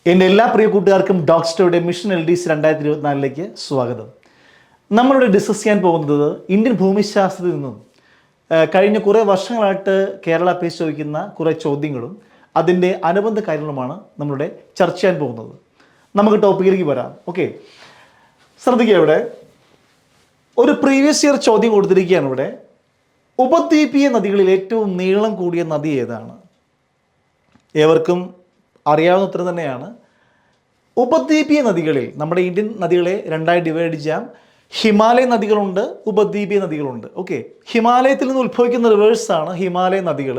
എൻ്റെ എല്ലാ പ്രിയ കൂട്ടുകാർക്കും ഡോക്സ്റ്ററുടെ മിഷൻ LDC 2024 സ്വാഗതം. നമ്മളിവിടെ ഡിസ്കസ് ചെയ്യാൻ പോകുന്നത് ഇന്ത്യൻ ഭൂമിശാസ്ത്രത്തിൽ നിന്നും കഴിഞ്ഞ കുറേ വർഷങ്ങളായിട്ട് കേരള പേസ് ചോദിക്കുന്ന കുറേ ചോദ്യങ്ങളും അതിൻ്റെ അനുബന്ധ കാര്യങ്ങളുമാണ് നമ്മളിവിടെ ചർച്ച ചെയ്യാൻ പോകുന്നത്. നമുക്ക് ടോപ്പിക്കിലേക്ക് വരാം. ഓക്കെ, ശ്രദ്ധിക്കുക. ഇവിടെ ഒരു പ്രീവിയസ് ഇയർ ചോദ്യം കൊടുത്തിരിക്കുകയാണ്. ഇവിടെ ഉപദ്വീപീയ നദികളിൽ ഏറ്റവും നീളം കൂടിയ നദി ഏതാണ്? ഏവർക്കും അറിയാവുന്ന ഉത്തരം തന്നെയാണ്. ഉപദ്വീപീയ നദികളിൽ നമ്മുടെ ഇന്ത്യൻ നദികളെ രണ്ടായി ഡിവൈഡ് ചെയ്യാം. ഹിമാലയ നദികളുണ്ട്, ഉപദ്വീപീയ നദികളുണ്ട്. ഓക്കെ, ഹിമാലയത്തിൽ നിന്ന് ഉത്ഭവിക്കുന്ന റിവേഴ്സാണ് ഹിമാലയ നദികൾ.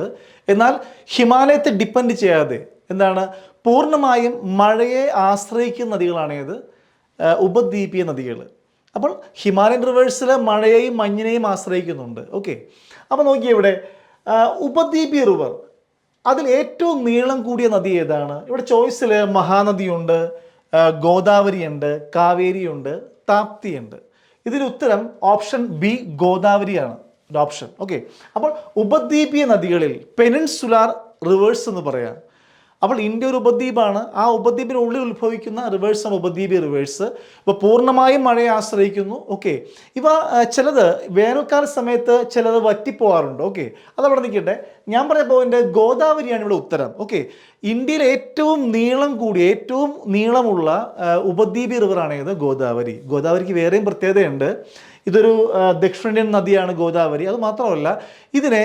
എന്നാൽ ഹിമാലയത്തെ ഡിപ്പെൻഡ് ചെയ്യാതെ പൂർണ്ണമായും മഴയെ ആശ്രയിക്കുന്ന നദികളാണേത് ഉപദ്വീപീയ നദികൾ. അപ്പോൾ ഹിമാലയൻ റിവേഴ്സിൽ മഴയെയും മഞ്ഞിനെയും ആശ്രയിക്കുന്നുണ്ട്. ഓക്കെ, അപ്പോൾ നോക്കിയേ, ഇവിടെ ഉപദ്വീപീയ റിവർ അതിൽ ഏറ്റവും നീളം കൂടിയ നദി ഏതാണ്? ഇവിടെ ചോയ്സിൽ മഹാനദിയുണ്ട്, ഗോദാവരിയുണ്ട്, കാവേരിയുണ്ട്, താപ്തിയുണ്ട്. ഇതിന് ഉത്തരം ഓപ്ഷൻ ബി ഗോദാവരിയാണ് ഒരു ഓപ്ഷൻ. ഓക്കെ, അപ്പോൾ ഉപദ്വീപീയ നദികളിൽ പെനിൻസുലാർ റിവേഴ്സ് എന്ന് പറയാം. അപ്പോൾ ഇന്ത്യ ഒരു ഉപദ്വീപാണ്. ആ ഉപദ്വീപിനുള്ളിൽ ഉത്ഭവിക്കുന്ന റിവേഴ്സാണ് ഉപദ്വീപീയ റിവേഴ്സ്. ഇപ്പോൾ പൂർണ്ണമായും മഴയെ ആശ്രയിക്കുന്നു. ഓക്കെ, ഇവ ചിലത് വേനൽക്കാല സമയത്ത് ചിലത് വറ്റിപ്പോകാറുണ്ട്. ഓക്കെ, അതവിടെ നിൽക്കട്ടെ. ഞാൻ പറഞ്ഞ പോയിന്റ് ഗോദാവരിയാണ് ഇവിടെ ഉത്തരം. ഓക്കെ, ഇന്ത്യയിലെ ഏറ്റവും നീളം കൂടിയ ഏറ്റവും നീളമുള്ള ഉപദ്വീപീയ റിവറാണ് ഇത് ഗോദാവരി. ഗോദാവരിക്ക് വേറെയും പ്രത്യേകതയുണ്ട്. ഇതൊരു ദക്ഷിണേന്ത്യൻ നദിയാണ് ഗോദാവരി. അത് മാത്രമല്ല, ഇതിനെ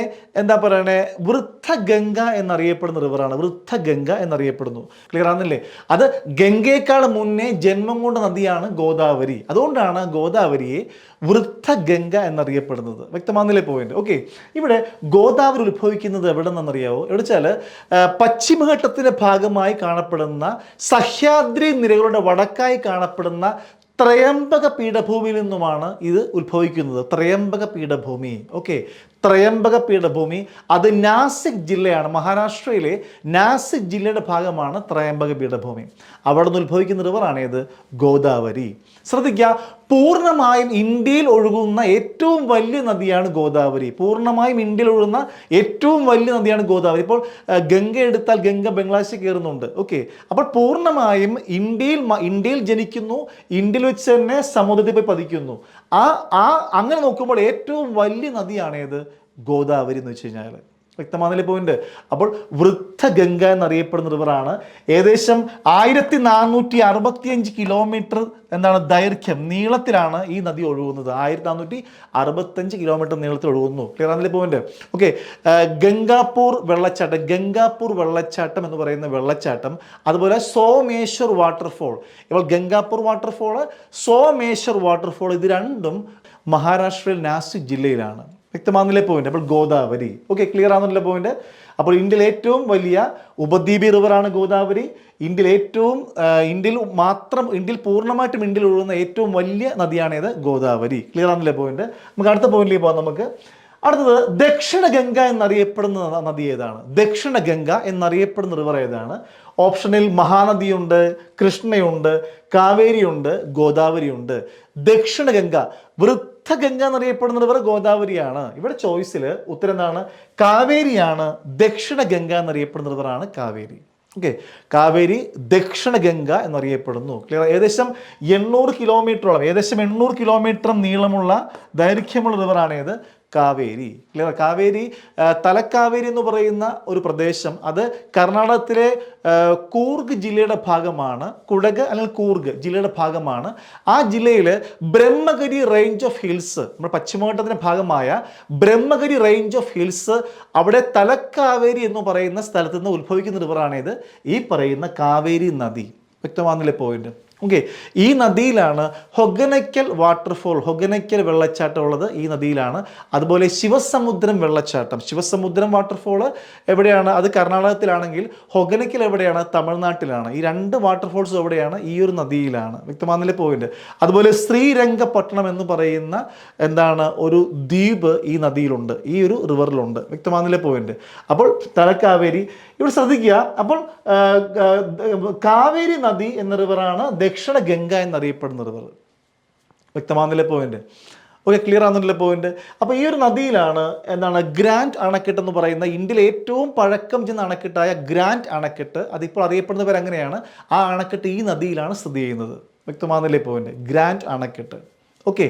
വൃദ്ധഗംഗ എന്നറിയപ്പെടുന്ന റിവറാണ്. വൃദ്ധഗംഗ എന്നറിയപ്പെടുന്നു. ക്ലിയർ ആണെന്നില്ലേ? അത് ഗംഗയേക്കാൾ മുന്നേ ജന്മം കൊണ്ട നദിയാണ് ഗോദാവരി. അതുകൊണ്ടാണ് ഗോദാവരിയെ വൃദ്ധഗംഗ എന്നറിയപ്പെടുന്നത്. വ്യക്തമാകുന്നില്ലേ പോയിന്റ്? ഓക്കെ, ഇവിടെ ഗോദാവരി ഉത്ഭവിക്കുന്നത് എവിടെ നിന്നറിയാവോ? എവിടെ വെച്ചാൽ പശ്ചിമഘട്ടത്തിൻ്റെ ഭാഗമായി കാണപ്പെടുന്ന സഹ്യാദ്രി നിരകളുടെ വടക്കായി കാണപ്പെടുന്ന ത്രയംബക പീഠഭൂമിയിൽ നിന്നുമാണ് ഇത് ഉത്ഭവിക്കുന്നത്. ത്രയംബക പീഠഭൂമി. ഓക്കെ, ത്രയംബക പീഠഭൂമി അത് നാസിക് ജില്ലയാണ്. മഹാരാഷ്ട്രയിലെ നാസിക് ജില്ലയുടെ ഭാഗമാണ് ത്രയംബക പീഠഭൂമി. അവിടെ നിന്ന് ഉത്ഭവിക്കുന്ന റിവറാണ് ഇത് ഗോദാവരി. ശ്രദ്ധിക്കുക, പൂർണ്ണമായും ഇന്ത്യയിൽ ഒഴുകുന്ന ഏറ്റവും വലിയ നദിയാണ് ഗോദാവരി. പൂർണ്ണമായും ഇന്ത്യയിൽ ഒഴുകുന്ന ഏറ്റവും വലിയ നദിയാണ് ഗോദാവരി. ഇപ്പോൾ ഗംഗ എടുത്താൽ ഗംഗ ബംഗ്ലാദേശിൽ കയറുന്നുണ്ട്. ഓക്കെ, അപ്പോൾ പൂർണ്ണമായും ഇന്ത്യയിൽ ജനിക്കുന്നു, ഇന്ത്യയിൽ വെച്ച് തന്നെ സമുദ്രത്തിൽ പോയി പതിക്കുന്നു. അങ്ങനെ നോക്കുമ്പോൾ ഏറ്റവും വലിയ നദിയാണേത് ഗോദാവരി എന്ന് വെച്ച് കഴിഞ്ഞാൽ. വ്യക്തമാകുന്നില്ലേ പോയിന്റ്? അപ്പോൾ വൃദ്ധഗംഗ എന്നറിയപ്പെടുന്ന റിവറാണ്. ഏകദേശം 1465 കിലോമീറ്റർ ദൈർഘ്യം നീളത്തിലാണ് ഈ നദി ഒഴുകുന്നത്. 1465 കിലോമീറ്റർ നീളത്തിൽ ഒഴുകുന്നു. ക്ലിയർ ആണല്ലേ പോയിന്റ്? ഓക്കെ, ഗംഗാപൂർ വെള്ളച്ചാട്ടം എന്ന് പറയുന്ന വെള്ളച്ചാട്ടം, അതുപോലെ സോമേശ്വർ വാട്ടർഫോൾ. ഇപ്പോൾ ഗംഗാപൂർ വാട്ടർഫോൾ, സോമേശ്വർ വാട്ടർഫോൾ, ഇത് രണ്ടും മഹാരാഷ്ട്രയിൽ നാസിക് ജില്ലയിലാണ്. വ്യക്തമാകുന്നില്ലേ പോയിന്റ്? അപ്പോൾ ഗോദാവരി. ഓക്കെ, ക്ലിയർ ആകുന്നില്ല പോയിന്റ്? അപ്പോൾ ഇന്ത്യയിൽ ഏറ്റവും വലിയ ഉപദ്വീപീയ റിവറാണ് ഗോദാവരി. ഇന്ത്യയിൽ പൂർണ്ണമായിട്ടും ഇന്ത്യയിൽ ഒഴുകുന്ന ഏറ്റവും വലിയ നദിയാണേത് ഗോദാവരി. ക്ലിയർ ആകുന്നില്ല പോയിന്റ്? നമുക്ക് അടുത്ത പോയിന്റിലേക്ക് പോകാം. നമുക്ക് അടുത്തത് ദക്ഷിണ ഗംഗ എന്നറിയപ്പെടുന്ന നദി ഏതാണ്? ദക്ഷിണ ഗംഗ എന്നറിയപ്പെടുന്ന റിവർ ഏതാണ്? ഓപ്ഷനിൽ മഹാനദിയുണ്ട്, കൃഷ്ണയുണ്ട്, കാവേരിയുണ്ട്, ഗോദാവരിയുണ്ട്. ദക്ഷിണ ഗംഗ, വൃദ്ധഗംഗ എന്നറിയപ്പെടുന്ന റിവർ ഗോദാവരിയാണ്. ഇവിടെ ചോയ്സിൽ ഉത്തരം എന്താണ്? കാവേരിയാണ്. ദക്ഷിണ ഗംഗ എന്നറിയപ്പെടുന്ന റിവറാണ് കാവേരി. ഓക്കെ, കാവേരി ദക്ഷിണ ഗംഗ എന്നറിയപ്പെടുന്നു. ക്ലിയർ? ഏകദേശം 800 കിലോമീറ്റർ നീളമുള്ള ദൈർഘ്യമുള്ള റിവറാണേത് കാവേരി. ക്ലിയർ? കാവേരി, തലക്കാവേരി എന്ന് പറയുന്ന ഒരു പ്രദേശം, അത് കർണാടകത്തിലെ കൂർഗ് ജില്ലയുടെ ഭാഗമാണ്. കുടക് അല്ലെങ്കിൽ കൂർഗ് ജില്ലയുടെ ഭാഗമാണ്. ആ ജില്ലയിൽ ബ്രഹ്മഗിരി റേഞ്ച് ഓഫ് ഹിൽസ്, നമ്മുടെ പശ്ചിമഘട്ടത്തിൻ്റെ ഭാഗമായ ബ്രഹ്മഗിരി റേഞ്ച് ഓഫ് ഹിൽസ്, അവിടെ തലക്കാവേരി എന്ന് പറയുന്ന സ്ഥലത്ത് നിന്ന് ഉത്ഭവിക്കുന്ന റിവറാണിത് ഈ പറയുന്ന കാവേരി നദി. വ്യക്തമാകുന്നില്ലേ പോയിന്റ്? ഓക്കെ, ഈ നദിയിലാണ് ഹൊഗനക്കൽ വാട്ടർഫോൾ, ഹൊഗനക്കൽ വെള്ളച്ചാട്ടം ഉള്ളത് ഈ നദിയിലാണ്. അതുപോലെ ശിവസമുദ്രം വെള്ളച്ചാട്ടം, ശിവസമുദ്രം വാട്ടർഫോൾ എവിടെയാണ്? അത് കർണാടകത്തിലാണെങ്കിൽ ഹൊഗനക്കൽ എവിടെയാണ്? തമിഴ്നാട്ടിലാണ്. ഈ രണ്ട് വാട്ടർഫോൾസ് എവിടെയാണ്? ഈ ഒരു നദിയിലാണ്. വ്യക്തമാകുന്നില്ലേ പോയിന്റ്? അതുപോലെ ശ്രീരംഗപട്ടണം എന്ന് പറയുന്ന ഒരു ദ്വീപ് ഈ നദിയിലുണ്ട്, ഈ ഒരു റിവറിലുണ്ട്. വ്യക്തമാകുന്നില്ലേ പോയിന്റ്? അപ്പോൾ തലക്കാവേരി ഇവിടെ ശ്രദ്ധിക്കുക. അപ്പോൾ കാവേരി നദി എന്ന റിവറാണ് ദക്ഷിണ ഗംഗ എന്നറിയപ്പെടുന്ന റിവർ. വ്യക്തമാകുന്നില്ലേ പോയിന്റ്? ഓക്കെ, ക്ലിയർ ആകുന്നില്ല പോയിന്റ്. അപ്പോൾ ഈ ഒരു നദിയിലാണ് എന്താണ് ഗ്രാൻഡ് അണക്കെട്ട് എന്ന് പറയുന്ന ഇന്ത്യയിലെ ഏറ്റവും പഴക്കം ചെന്ന അണക്കെട്ടായ ഗ്രാൻഡ് അണക്കെട്ട്, അതിപ്പോൾ അറിയപ്പെടുന്ന പേര് അങ്ങനെയാണ്. ആ അണക്കെട്ട് ഈ നദിയിലാണ് സ്ഥിതി ചെയ്യുന്നത്. വ്യക്തമാകുന്നില്ലേ പോയിന്റ്? ഗ്രാൻഡ് അണക്കെട്ട്. ഓക്കെ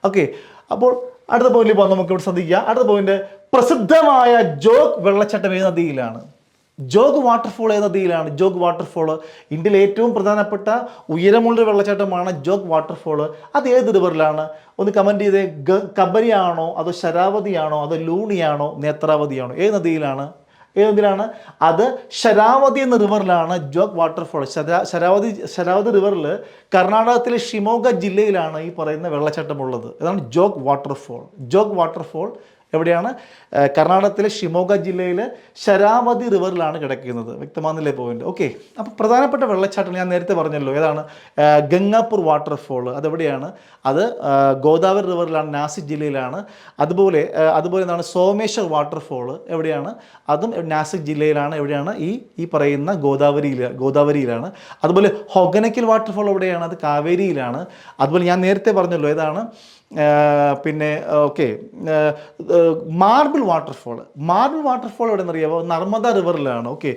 ഓക്കെ അപ്പോൾ അടുത്ത പോയിന്റിൽ പോകാൻ നമുക്ക് ഇവിടെ ശ്രദ്ധിക്കുക. അടുത്ത പോയിന്റ്, പ്രസിദ്ധമായ ജോഗ് വെള്ളച്ചാട്ടം ഏത് നദിയിലാണ്? ജോഗ് വാട്ടർഫോൾ ഏത് നദിയിലാണ്? ജോഗ് വാട്ടർഫോൾ ഇന്ത്യയിലെ ഏറ്റവും പ്രധാനപ്പെട്ട ഉയരമുള്ള വെള്ളച്ചാട്ടമാണ് ജോഗ് വാട്ടർഫോൾ. അത് ഏത് റിവറിലാണ്? ഒന്ന് കമൻറ്റ് ചെയ്തേ. കബനിയാണോ, അതോ ശരാവതിയാണോ, അതോ ലൂണിയാണോ, നേത്രാവതിയാണോ? ഏത് നദിയിലാണ്? ഏത് നദിയിലാണ്? അത് ശരാവതി എന്ന റിവറിലാണ് ജോഗ് വാട്ടർഫോൾ. ശരാവതി റിവറിൽ കർണാടകത്തിലെ ഷിമോഗ ജില്ലയിലാണ് ഈ പറയുന്ന വെള്ളച്ചാട്ടം ഉള്ളത്. അതാണ് ജോഗ് വാട്ടർഫോൾ. ജോഗ് വാട്ടർഫോൾ എവിടെയാണ്? കർണാടകത്തിലെ ഷിമോഗ ജില്ലയിൽ ശരാവതി റിവറിലാണ് കിടക്കുന്നത്. വ്യക്തമാകുന്നില്ലേ പോയിന്റ്? ഓക്കെ, അപ്പോൾ പ്രധാനപ്പെട്ട വെള്ളച്ചാട്ടം ഞാൻ നേരത്തെ പറഞ്ഞല്ലോ, ഏതാണ്? ഗംഗാപൂർ വാട്ടർഫോൾ. അതെവിടെയാണ്? അത് ഗോദാവരി റിവറിലാണ്, നാസിക് ജില്ലയിലാണ്. അതുപോലെ എന്താണ് സോമേശ്വർ വാട്ടർഫോൾ എവിടെയാണ്? അതും നാസിക് ജില്ലയിലാണ്. എവിടെയാണ്? ഈ പറയുന്ന ഗോദാവരിയിലാണ്. അതുപോലെ ഹൊഗനക്കിൽ വാട്ടർഫോൾ എവിടെയാണ്? അത് കാവേരിയിലാണ്. അതുപോലെ ഞാൻ നേരത്തെ പറഞ്ഞല്ലോ, ഏതാണ്? പിന്നെ okay, marble waterfall. Marble waterfall എവിടെ നിന്നറിയാമോ? നർമ്മദ റിവറിലാണ്. ഓക്കെ,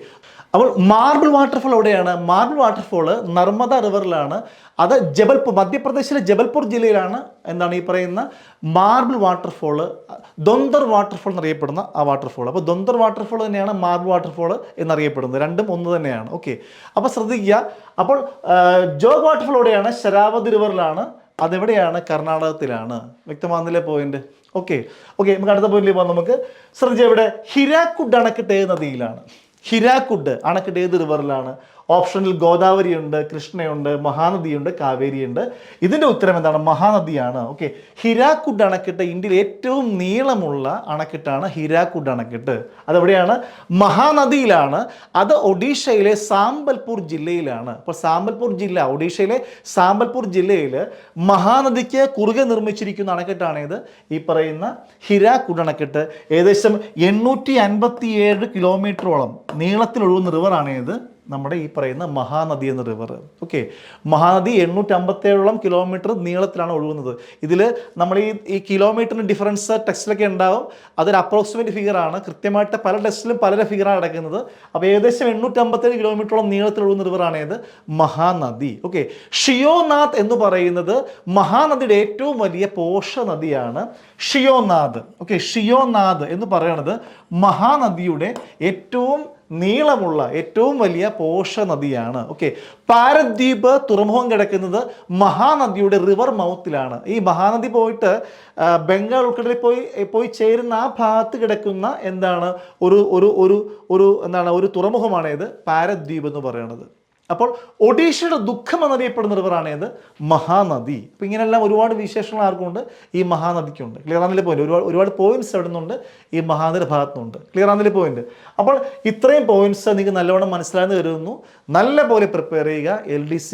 അപ്പോൾ മാർബിൾ വാട്ടർഫോൾ എവിടെയാണ്? മാർബിൾ വാട്ടർഫോൾ നർമ്മദ റിവറിലാണ്. അത് ജബൽപൂർ, മധ്യപ്രദേശിലെ ജബൽപൂർ ജില്ലയിലാണ് എന്താണ് ഈ പറയുന്ന മാർബിൾ വാട്ടർഫോൾ, ദൊന്തർ വാട്ടർഫോൾ എന്നറിയപ്പെടുന്ന ആ വാട്ടർഫോൾ. അപ്പോൾ ദൊന്തർ വാട്ടർഫോൾ തന്നെയാണ് മാർബിൾ വാട്ടർഫോൾ എന്നറിയപ്പെടുന്നത്. രണ്ടും ഒന്ന് തന്നെയാണ്. ഓക്കെ, അപ്പോൾ ശ്രദ്ധിക്കുക. അപ്പോൾ ജോഗ് വാട്ടർഫോൾ എവിടെയാണ്? ശരാവതി റിവറിലാണ്. അതെവിടെയാണ്? കർണാടകത്തിലാണ്. വ്യക്തമാകുന്നില്ലേ പോയിന്റ്? ഓക്കെ ഓക്കെ നമുക്ക് അടുത്ത പോയിന്റിൽ പോകാം. നമുക്ക് ശ്രദ്ധിച്ചാൽ ഇവിടെ ഹിരാക്കുഡ് അണക്കെട്ട് ഏത് നദിയിലാണ്? ഹിരാക്കുഡ് അണക്കെട്ട് ഏത് റിവറിലാണ്? ഓപ്ഷനിൽ ഗോദാവരി ഉണ്ട്, കൃഷ്ണയുണ്ട്, മഹാനദിയുണ്ട്, കാവേരിയുണ്ട്. ഇതിൻ്റെ ഉത്തരം എന്താണ്? മഹാനദിയാണ്. ഓക്കെ, ഹിരാക്കുഡ് അണക്കെട്ട് ഇന്ത്യയിൽ ഏറ്റവും നീളമുള്ള അണക്കെട്ടാണ് ഹിരാക്കുഡ് അണക്കെട്ട്. അതെവിടെയാണ്? മഹാനദിയിലാണ്. അത് ഒഡീഷയിലെ സാമ്പൽപൂർ ജില്ലയിലാണ്. അപ്പോൾ സാമ്പൽപൂർ ജില്ല, ഒഡീഷയിലെ സാമ്പൽപൂർ ജില്ലയിൽ മഹാനദിക്ക് കുറുകെ നിർമ്മിച്ചിരിക്കുന്ന അണക്കെട്ടാണിത്, ഈ പറയുന്ന ഹിരാക്കുഡ് അണക്കെട്ട്. ഏകദേശം 857 കിലോമീറ്ററോളം നീളത്തിലൊഴുകുന്ന റിവറാണിത്, നമ്മുടെ ഈ പറയുന്ന മഹാനദി എന്ന റിവർ. ഓക്കെ, മഹാനദി 857 കിലോമീറ്റർ നീളത്തിലാണ് ഒഴുകുന്നത്. ഇതിൽ നമ്മൾ ഈ കിലോമീറ്ററിന് ഡിഫറൻസ് ടെക്സ്റ്റിലൊക്കെ ഉണ്ടാവും. അതൊരു അപ്രോക്സിമേറ്റ് ഫിഗർ ആണ്. കൃത്യമായിട്ട് പല ടെക്സ്റ്റിലും പല ഫിഗറാണ് നടക്കുന്നത്. അപ്പോൾ ഏകദേശം 857 കിലോമീറ്ററോളം നീളത്തിൽ ഒഴുകുന്ന റിവറാണ് ഇത് മഹാനദി. ഓക്കെ, ഷിയോനാഥ് എന്ന് പറയുന്നത് മഹാനദിയുടെ ഏറ്റവും വലിയ പോഷ നദിയാണ് ഷിയോനാഥ്. ഓക്കെ, ഷിയോനാഥ് എന്ന് പറയുന്നത് മഹാനദിയുടെ ഏറ്റവും നീളമുള്ള ഏറ്റവും വലിയ പോഷ നദിയാണ്. ഓക്കെ, പാരദ്വീപ് തുറമുഖം കിടക്കുന്നത് മഹാനദിയുടെ റിവർ മൗത്തിലാണ്. ഈ മഹാനദി പോയിട്ട് ബംഗാൾ ഉൾക്കടലിൽ പോയി ചേരുന്ന ആ ഭാഗത്ത് കിടക്കുന്ന എന്താണ് ഒരു തുറമുഖമാണ് ഇത് പാരദ്വീപ് എന്ന് പറയുന്നത്. അപ്പോൾ ഒഡീഷയുടെ ദുഃഖം എന്നറിയപ്പെടുന്ന റിവറാണ് ഇത് മഹാനദി. അപ്പോൾ ഇങ്ങനെയെല്ലാം ഒരുപാട് വിശേഷങ്ങൾ ആർക്കുണ്ട്? ഈ മഹാനദിക്കുണ്ട്. ക്ലിയർ ആണെന്നില്ല പോയിന്റ്? ഒരുപാട് പോയിന്റ്സ് എവിടെ നിന്നുണ്ട്? ഈ മഹാനദിയുടെ ഭാഗത്തുനിന്നുണ്ട്. ക്ലിയർ ആണെന്നില്ല പോയിന്റ്? അപ്പോൾ ഇത്രയും പോയിന്റ്സ് നിങ്ങൾക്ക് നല്ലവണ്ണം മനസ്സിലായെന്ന് കരുതുന്നു. നല്ല പോലെ പ്രിപ്പയർ ചെയ്യുക. LDC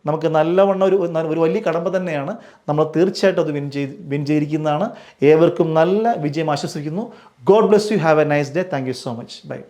നമുക്ക് നല്ലവണ്ണം ഒരു വലിയ കടമ്പ തന്നെയാണ്. നമ്മൾ തീർച്ചയായിട്ടും അത് വിൻ ചെയ്തിരിക്കുന്നതാണ്. ഏവർക്കും നല്ല വിജയം ആശംസിക്കുന്നു. God bless you. Have a nice day. Thank you so much. By.